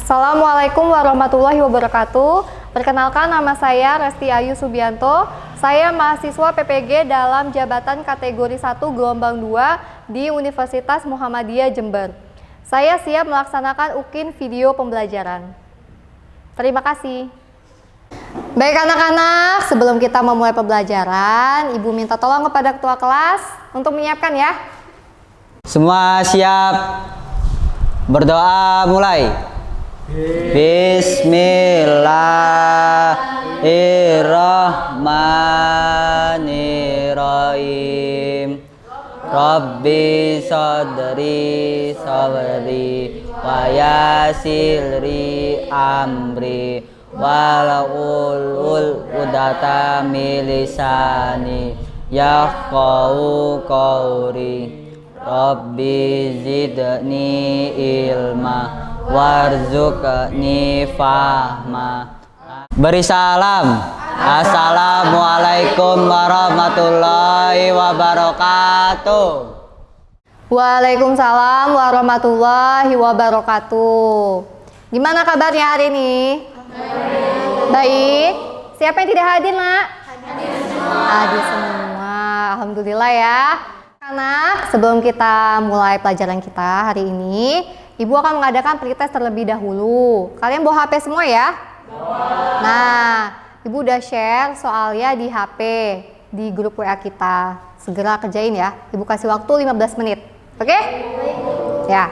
Assalamualaikum warahmatullahi wabarakatuh. Perkenalkan, nama saya Resti Ayu Subianto. Saya mahasiswa PPG dalam jabatan kategori 1 gelombang 2 di Universitas Muhammadiyah Jember. Saya siap melaksanakan UKIN video pembelajaran. Terima kasih. Baik anak-anak, sebelum kita memulai pembelajaran, Ibu minta tolong kepada ketua kelas untuk menyiapkan ya. Semua siap? Berdoa mulai. Bismillahirrahmanirrahim. Rabbi sadri sabri wa yassirli amri walul udata milisani yafqahu qawli. Rabbi zidni ilma warzuqni fahma. Beri salam. Assalamualaikum warahmatullahi wabarakatuh. Waalaikumsalam warahmatullahi wabarakatuh. Gimana kabarnya hari ini? Baik. Siapa yang tidak hadir, Nak? Hadir semua. Hadir semua. Alhamdulillah ya. Anak, sebelum kita mulai pelajaran kita hari ini, Ibu akan mengadakan pretest terlebih dahulu. Kalian bawa HP semua ya? Bawa. Nah, Ibu udah share soalnya di HP, di grup WA kita. Segera kerjain ya. Ibu kasih waktu 15 menit. Oke? Ya.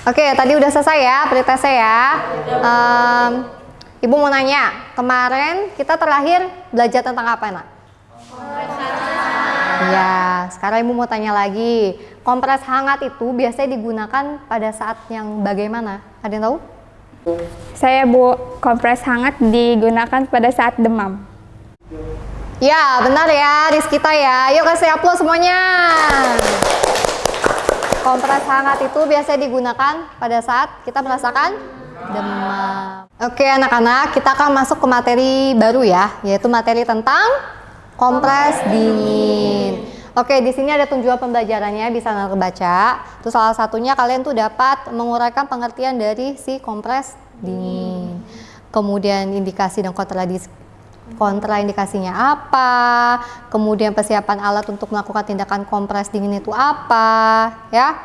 Oke, tadi udah selesai ya pretestnya ya. Ibu mau nanya, kemarin kita terakhir belajar tentang apa, Nak? Ya, sekarang Ibu mau tanya lagi. Kompres hangat itu biasanya digunakan pada saat yang bagaimana? Ada yang tahu? Saya Bu, kompres hangat digunakan pada saat demam. Ya, benar ya, Rizkita ya. Yuk kasih aplaus semuanya. Kompres hangat itu biasanya digunakan pada saat kita merasakan demam. Oke anak-anak, kita akan masuk ke materi baru ya, yaitu materi tentang kompres dingin. Oke, di sini ada tunjuan pembelajarannya, bisa anak baca. Terus salah satunya kalian tuh dapat menguraikan pengertian dari si kompres dingin. Kemudian indikasi dan kontraindikasinya apa, kemudian persiapan alat untuk melakukan tindakan kompres dingin itu apa, ya.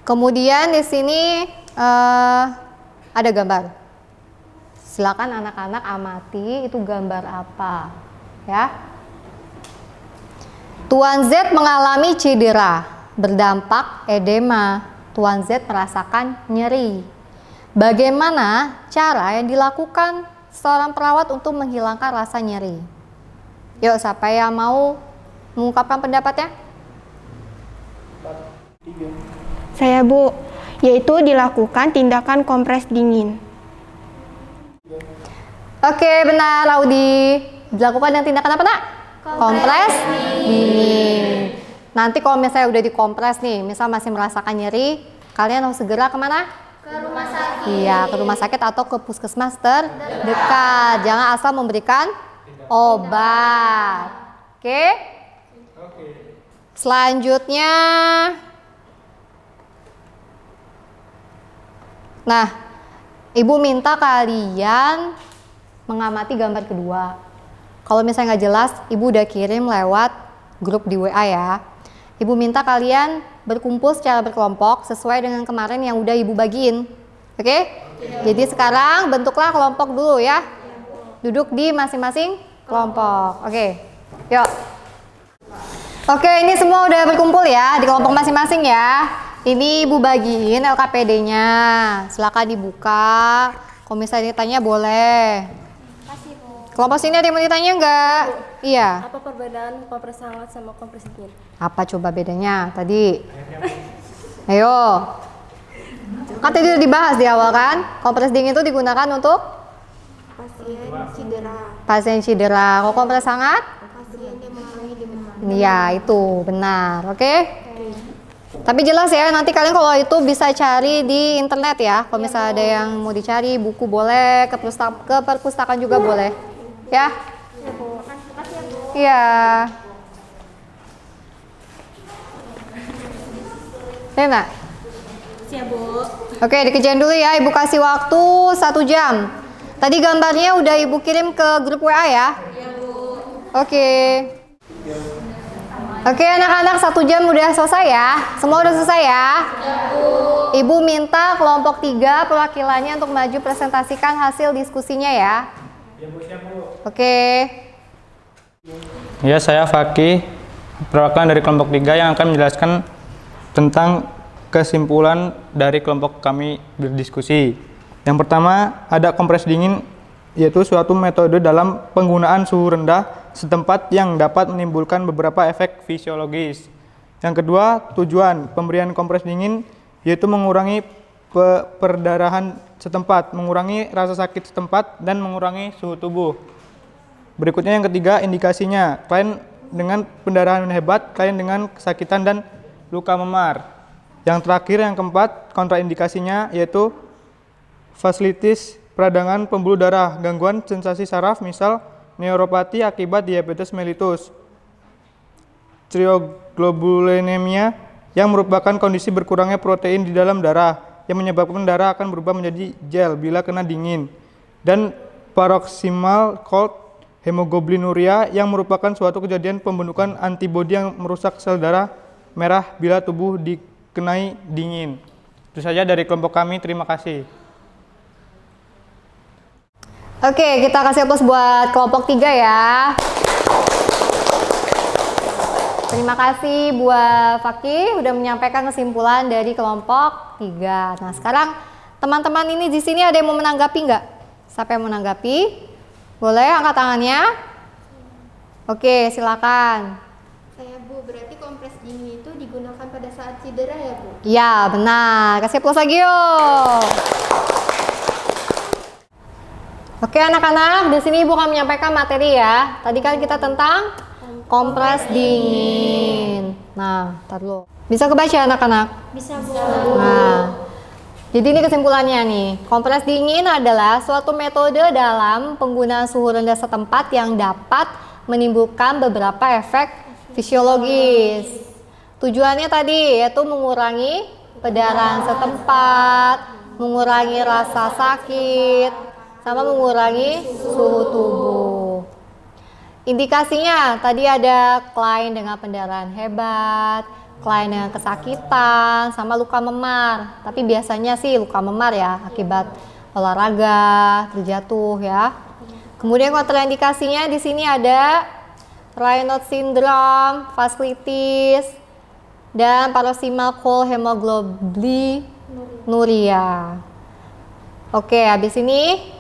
Kemudian di sini ada gambar. Silakan anak-anak amati itu gambar apa, ya. Tuan Z mengalami cedera, berdampak edema. Tuan Z merasakan nyeri. Bagaimana cara yang dilakukan seorang perawat untuk menghilangkan rasa nyeri? Yuk, siapa yang mau mengungkapkan pendapatnya? Saya Bu, yaitu dilakukan tindakan kompres dingin. Oke, benar Audi. Dilakukan dengan tindakan apa, Nak? Kompres dingin. Nanti kalau misalnya udah dikompres nih, misal masih merasakan nyeri, kalian harus segera kemana? Ke rumah sakit. Iya, ke rumah sakit atau ke puskesmas terdekat. Jangan asal memberikan obat. Oke? Selanjutnya, nah, Ibu minta kalian mengamati gambar kedua. Kalau misalnya nggak jelas, Ibu udah kirim lewat grup di WA ya. Ibu minta kalian berkumpul secara berkelompok sesuai dengan kemarin yang udah Ibu bagiin. Oke? Jadi sekarang bentuklah kelompok dulu ya. Duduk di masing-masing kelompok. Oke. Yuk. Oke, ini semua udah berkumpul ya di kelompok masing-masing ya. Ini Ibu bagiin LKPD-nya. Silakan dibuka. Kalau misalnya ditanya boleh. Kelompok sini ada yang mau ditanya enggak? Iya. Apa perbedaan kompres hangat sama kompres dingin? Apa coba bedanya tadi? Ayo. Kan tadi udah dibahas di awal kan? Kompres dingin itu digunakan untuk Pasien cedera. pasien cedera. Kalau kompres hangat? Pasien yang mengalami demam. Iya, itu benar. Oke? Tapi jelas ya, nanti kalian kalau itu bisa cari di internet ya. Kalau misalnya ada yang mau dicari, buku boleh, ke perpustakaan juga boleh. Ya? Iya. Ya nggak? Siap, Bu. Oke, dikerjain dulu ya. Ibu kasih waktu 1 jam. Tadi gambarnya udah Ibu kirim ke grup WA ya? Iya, Bu. Oke. Oke, anak-anak 1 jam udah selesai ya? Semua udah selesai ya? Iya, Bu. Ibu minta kelompok 3 perwakilannya untuk maju presentasikan hasil diskusinya ya? Iya, Bu. Siap, Bu. Oke. Ya, saya Fakih, perwakilan dari kelompok 3 yang akan menjelaskan tentang kesimpulan dari kelompok kami berdiskusi. Yang pertama, ada kompres dingin, yaitu suatu metode dalam penggunaan suhu rendah setempat yang dapat menimbulkan beberapa efek fisiologis. Yang kedua, tujuan pemberian kompres dingin yaitu mengurangi perdarahan setempat, mengurangi rasa sakit setempat, dan mengurangi suhu tubuh. Berikutnya yang ketiga, indikasinya, klien dengan pendarahan hebat, klien dengan kesakitan dan luka memar. Yang terakhir, yang keempat, kontraindikasinya yaitu fasilitis, peradangan pembuluh darah, gangguan sensasi saraf, misal neuropati akibat diabetes mellitus, cryoglobulinemia yang merupakan kondisi berkurangnya protein di dalam darah yang menyebabkan darah akan berubah menjadi gel bila kena dingin, dan paroxysmal cold hemoglobinuria yang merupakan suatu kejadian pembentukan antibodi yang merusak sel darah merah bila tubuh dikenai dingin. Itu saja dari kelompok kami, terima kasih. Oke, kita kasih plus buat kelompok 3 ya. Terima kasih buat Fakih udah menyampaikan kesimpulan dari kelompok 3. Nah, sekarang teman-teman ini di sini ada yang mau menanggapi nggak? Siapa yang mau menanggapi? Boleh angkat tangannya? Oke, silakan. Saya, Bu, berarti kompres dingin itu digunakan pada saat cedera ya, Bu? Ya, benar. Kasih plus lagi yuk. Oke anak-anak, di sini Ibu akan menyampaikan materi ya. Tadi kan kita tentang kompres dingin. Nah, tar dulu. Bisa kebaca anak-anak? Bisa, Bu. Nah, jadi ini kesimpulannya nih. Kompres dingin adalah suatu metode dalam penggunaan suhu rendah setempat yang dapat menimbulkan beberapa efek fisiologis. Tujuannya tadi yaitu mengurangi pendarahan setempat, mengurangi rasa sakit, sama mengurangi suhu tubuh. Indikasinya tadi ada klien dengan pendarahan hebat, klien dengan kesakitan, sama luka memar. Tapi biasanya sih luka memar ya akibat olahraga, terjatuh ya. Kemudian kontraindikasinya di sini ada Raynaud syndrome, vaskulitis, dan paroxysmal cold hemoglobinuria. Oke, habis ini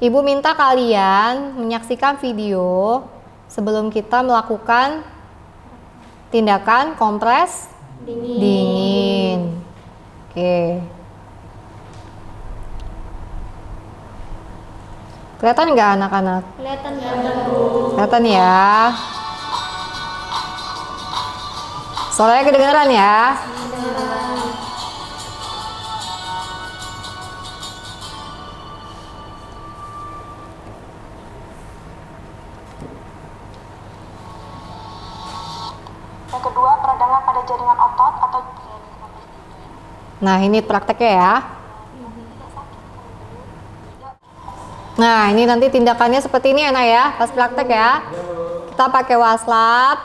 Ibu minta kalian menyaksikan video sebelum kita melakukan tindakan kompres dingin. Oke. Kelihatan nggak anak-anak? Kelihatan, Bu. Kelihatan ya. Suaranya kedengeran ya? Yang kedua, peradangan pada jaringan otot atau Nah, ini prakteknya ya. Nah, ini nanti tindakannya seperti ini enak ya, pas praktek ya. Kita pakai waslap,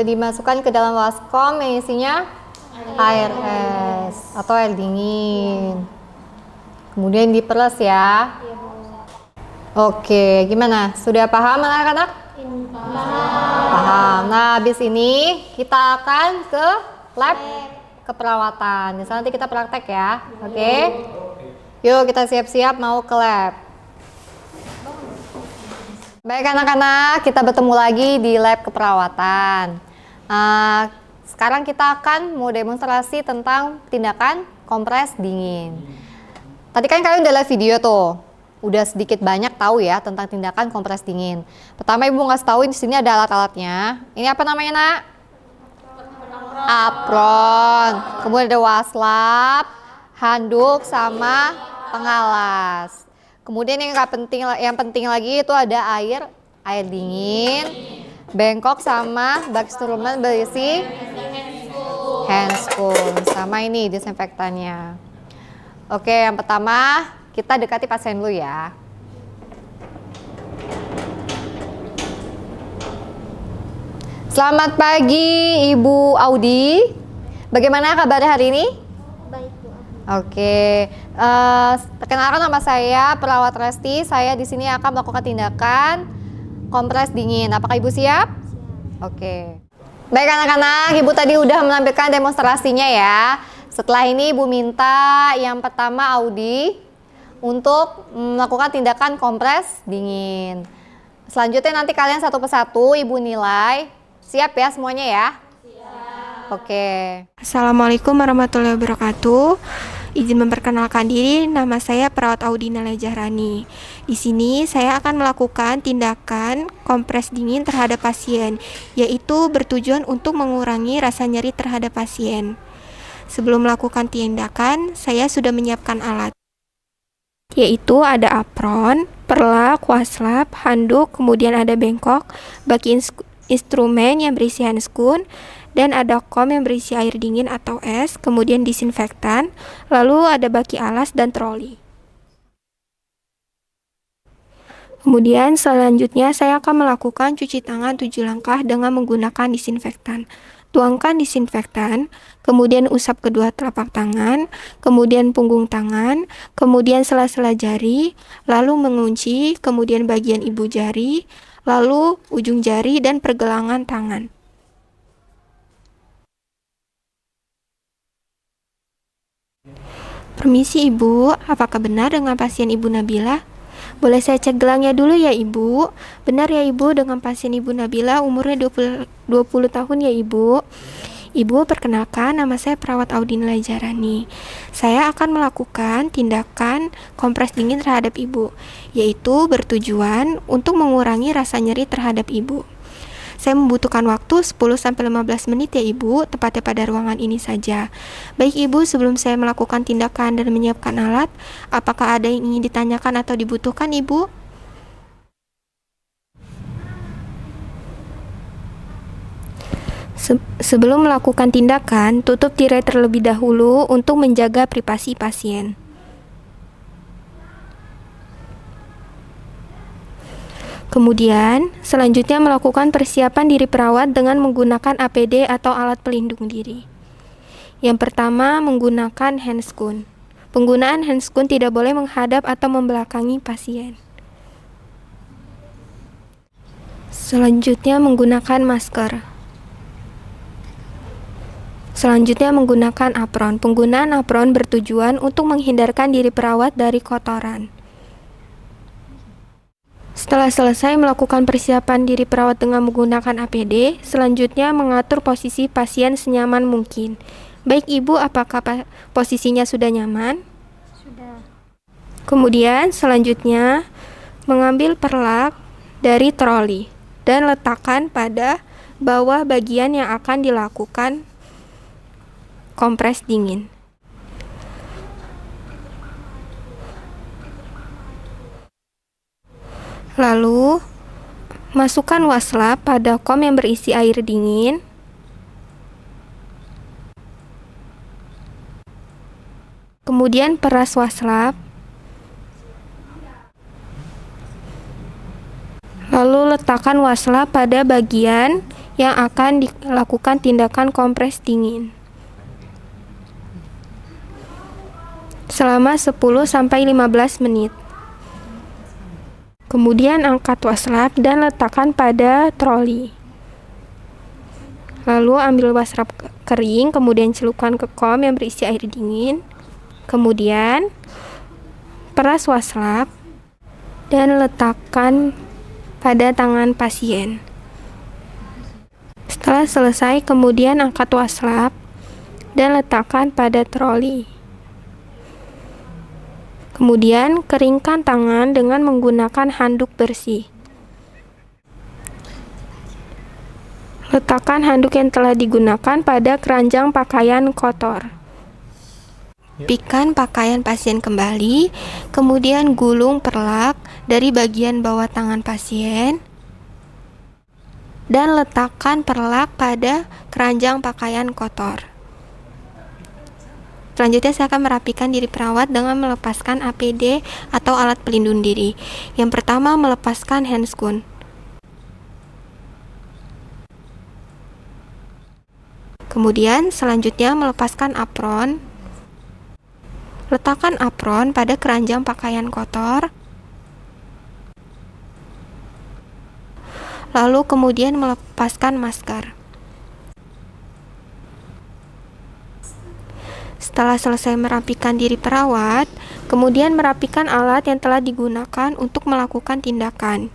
dimasukkan ke dalam waskom yang isinya air es atau air dingin. Kemudian diperes ya. Oke, gimana? Sudah paham anak-anak? Paham. Nah, habis ini kita akan ke lab keperawatan. Di sana nanti kita praktek ya. Oke? Yuk kita siap-siap mau ke lab. Baik anak-anak, kita bertemu lagi di lab keperawatan. Sekarang kita akan mau demonstrasi tentang tindakan kompres dingin. Tadi kan kalian udah lihat video tuh. Udah sedikit banyak tahu ya tentang tindakan kompres dingin. Pertama Ibu ngasih tahu di sini ada alat-alatnya. Ini apa namanya, Nak? apron. Kemudian ada waslap, handuk sama pengalas. Kemudian yang penting lagi itu ada air dingin, bengkok sama bak instrumen berisi handscoon sama ini disinfektannya. Oke, yang pertama kita dekati pasien dulu ya. Selamat pagi Ibu Audi. Bagaimana kabar hari ini? Baik, Bu. Oke, perkenalkan nama saya Perawat Resti. Saya di sini akan melakukan tindakan kompres dingin. Apakah Ibu siap? Oke. Baik anak-anak, Ibu tadi udah menampilkan demonstrasinya ya. Setelah ini Ibu minta yang pertama Audi untuk melakukan tindakan kompres dingin. Selanjutnya nanti kalian satu persatu Ibu nilai. Siap ya semuanya ya? Siap. Oke. Assalamualaikum warahmatullahi wabarakatuh. Izin memperkenalkan diri, nama saya Perawat Audi Nala Jahrani. Di sini saya akan melakukan tindakan kompres dingin terhadap pasien, yaitu bertujuan untuk mengurangi rasa nyeri terhadap pasien. Sebelum melakukan tindakan, saya sudah menyiapkan alat, yaitu ada apron, perlak, waslap, handuk, kemudian ada bengkok, baki instrumen yang berisi handscoon, dan ada kom yang berisi air dingin atau es, kemudian disinfektan, lalu ada baki alas dan troli. Kemudian selanjutnya saya akan melakukan cuci tangan 7 langkah dengan menggunakan disinfektan. Tuangkan disinfektan, kemudian usap kedua telapak tangan, kemudian punggung tangan, kemudian sela-sela jari, lalu mengunci, kemudian bagian ibu jari, lalu ujung jari dan pergelangan tangan. Permisi Ibu, apakah benar dengan pasien Ibu Nabila? Boleh saya cek gelangnya dulu ya Ibu? Benar ya Ibu, dengan pasien Ibu Nabila umurnya 20 tahun ya Ibu? Ibu, perkenalkan, nama saya Perawat Audi Nala Jahrani. Saya akan melakukan tindakan kompres dingin terhadap Ibu, yaitu bertujuan untuk mengurangi rasa nyeri terhadap Ibu. Saya membutuhkan waktu 10-15 menit ya Ibu, tepatnya pada ruangan ini saja. Baik Ibu, sebelum saya melakukan tindakan dan menyiapkan alat, apakah ada yang ingin ditanyakan atau dibutuhkan Ibu? Sebelum melakukan tindakan, tutup tirai terlebih dahulu untuk menjaga privasi pasien. Kemudian, selanjutnya melakukan persiapan diri perawat dengan menggunakan APD atau alat pelindung diri. Yang pertama, menggunakan handscoon. Penggunaan handscoon tidak boleh menghadap atau membelakangi pasien. Selanjutnya, menggunakan masker. Selanjutnya menggunakan apron. Penggunaan apron bertujuan untuk menghindarkan diri perawat dari kotoran. Setelah selesai melakukan persiapan diri perawat dengan menggunakan APD, selanjutnya mengatur posisi pasien senyaman mungkin. Baik Ibu, apakah posisinya sudah nyaman? Sudah. Kemudian selanjutnya mengambil perlak dari troli dan letakkan pada bawah bagian yang akan dilakukan kompres dingin. Lalu, masukkan waslap pada kom yang berisi air dingin. Kemudian peras waslap. Lalu letakkan waslap pada bagian yang akan dilakukan tindakan kompres dingin. Selama 10-15 menit. Kemudian angkat waslap dan letakkan pada troli. Lalu ambil waslap kering, kemudian celupkan ke kom yang berisi air dingin. Kemudian peras waslap dan letakkan pada tangan pasien. Setelah selesai, kemudian angkat waslap dan letakkan pada troli. Kemudian keringkan tangan dengan menggunakan handuk bersih. Letakkan handuk yang telah digunakan pada keranjang pakaian kotor. Rapikan pakaian pasien kembali, kemudian gulung perlak dari bagian bawah tangan pasien dan letakkan perlak pada keranjang pakaian kotor. Selanjutnya saya akan merapikan diri perawat dengan melepaskan APD atau alat pelindung diri. Yang pertama, melepaskan handscoon. Kemudian selanjutnya melepaskan apron. Letakkan apron pada keranjang pakaian kotor. Lalu kemudian melepaskan masker. Setelah selesai merapikan diri perawat, kemudian merapikan alat yang telah digunakan untuk melakukan tindakan.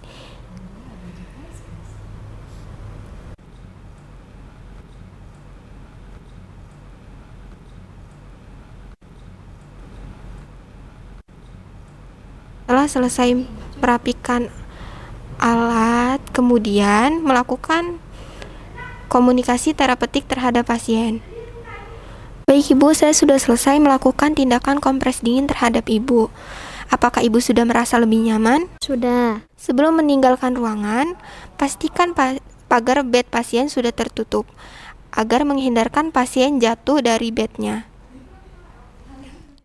Setelah selesai merapikan alat, kemudian melakukan komunikasi terapeutik terhadap pasien. Baik Ibu, saya sudah selesai melakukan tindakan kompres dingin terhadap Ibu. Apakah Ibu sudah merasa lebih nyaman? Sudah. Sebelum meninggalkan ruangan, pastikan pagar bed pasien sudah tertutup, agar menghindarkan pasien jatuh dari bednya.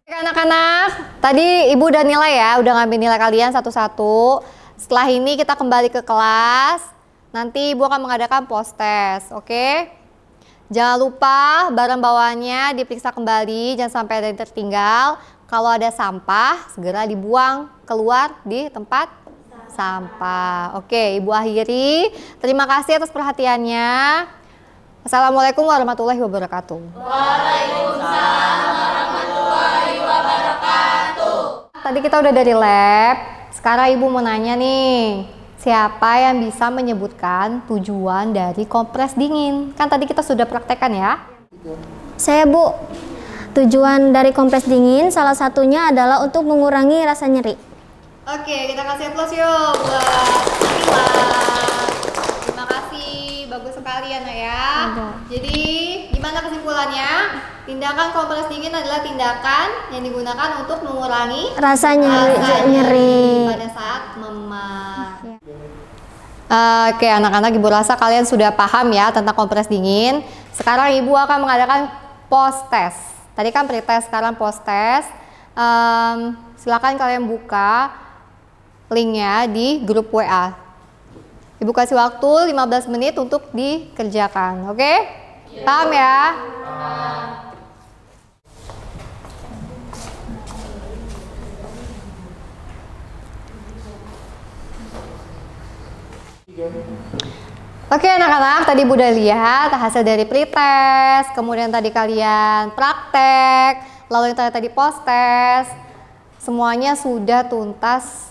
Anak-anak, tadi Ibu udah nilai ya, udah ngambil nilai kalian satu-satu. Setelah ini kita kembali ke kelas, nanti Ibu akan mengadakan post test, oke? Jangan lupa barang bawaannya diperiksa kembali, jangan sampai ada yang tertinggal. Kalau ada sampah, segera dibuang keluar di tempat sampah. Oke, Ibu akhiri. Terima kasih atas perhatiannya. Assalamualaikum warahmatullahi wabarakatuh. Waalaikumsalam warahmatullahi wabarakatuh. Tadi kita udah dari lab, sekarang Ibu mau nanya nih. Siapa yang bisa menyebutkan tujuan dari kompres dingin? Kan tadi kita sudah praktekkan ya. Saya Bu. Tujuan dari kompres dingin salah satunya adalah untuk mengurangi rasa nyeri. Oke, kita kasih aplaus yuk buat Nila. Terima kasih, bagus sekali ya Nak ya. Jadi gimana kesimpulannya? Tindakan kompres dingin adalah tindakan yang digunakan untuk mengurangi Rasa nyeri. pada saat memar. Oke anak-anak, Ibu rasa kalian sudah paham ya tentang kompres dingin. Sekarang Ibu akan mengadakan post test. Tadi kan pretest, sekarang post test. Silakan kalian buka linknya di grup WA. Ibu kasih waktu 15 menit untuk dikerjakan, oke? Paham ya? Oke anak-anak, tadi Ibu udah lihat hasil dari pretest, kemudian tadi kalian praktek, lalu yang tadi post test, semuanya sudah tuntas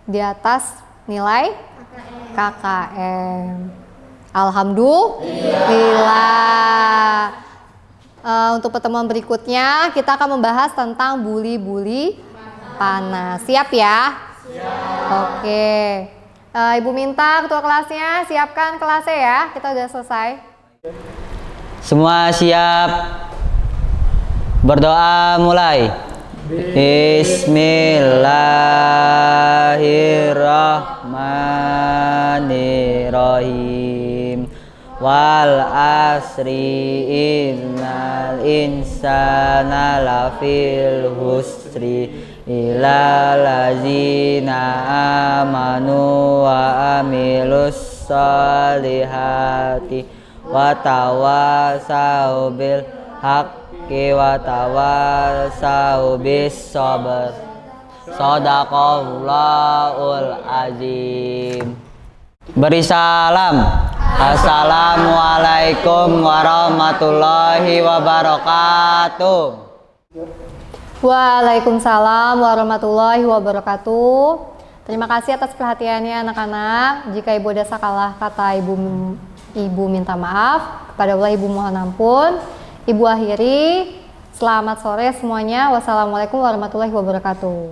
di atas nilai KKM. Alhamdulillah. Untuk pertemuan berikutnya kita akan membahas tentang buli-buli panas. Siap ya? Siap. Oke. Ibu minta ketua kelasnya siapkan kelasnya ya. Kita udah selesai. Semua siap. Berdoa mulai. Bismillahirrahmanirrahim. Wal asri innal insana lafil husri illa lazina amanu wa amilus solihati wa tawasau bil haqqi wa tawasau bis sabr. Shadaqallahul azim. Beri salam. Assalamualaikum warahmatullahi wabarakatuh. Waalaikumsalam warahmatullahi wabarakatuh. Terima kasih atas perhatiannya anak-anak. Jika Ibu ada salah kata Ibu minta maaf. Kepada Allah Ibu mohon ampun. Ibu akhiri. Selamat sore semuanya. Wassalamualaikum warahmatullahi wabarakatuh.